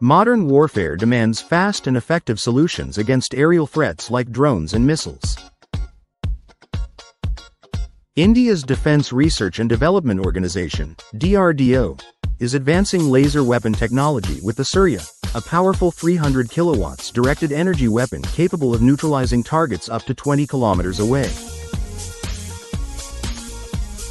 Modern warfare demands fast and effective solutions against aerial threats like drones and missiles. India's Defence Research and Development Organization, DRDO, is advancing laser weapon technology with the Surya, a powerful 300 kilowatts directed energy weapon capable of neutralizing targets up to 20 kilometers away.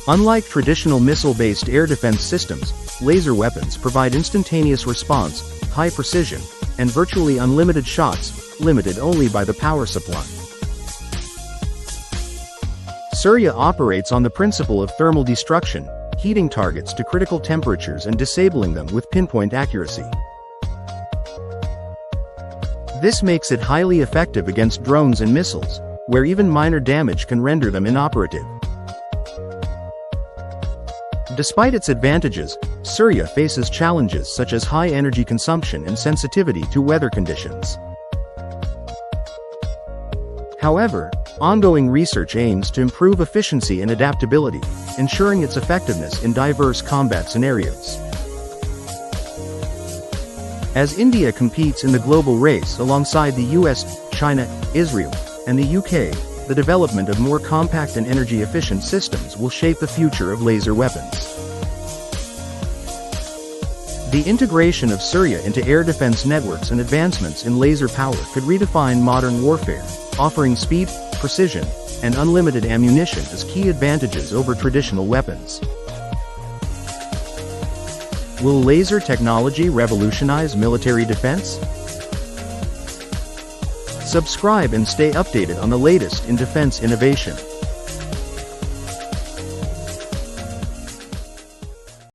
Unlike traditional missile-based air defense systems, laser weapons provide instantaneous response, high precision, and virtually unlimited shots, limited only by the power supply. Surya operates on the principle of thermal destruction, heating targets to critical temperatures and disabling them with pinpoint accuracy. This makes it highly effective against drones and missiles, where even minor damage can render them inoperative. Despite its advantages, Surya faces challenges such as high energy consumption and sensitivity to weather conditions. However, ongoing research aims to improve efficiency and adaptability, ensuring its effectiveness in diverse combat scenarios. As India competes in the global race alongside the US, China, Israel, and the UK, the development of more compact and energy-efficient systems will shape the future of laser weapons. The integration of Surya into air defense networks and advancements in laser power could redefine modern warfare, offering speed, precision, and unlimited ammunition as key advantages over traditional weapons. Will laser technology revolutionize military defense? Subscribe and stay updated on the latest in defense innovation.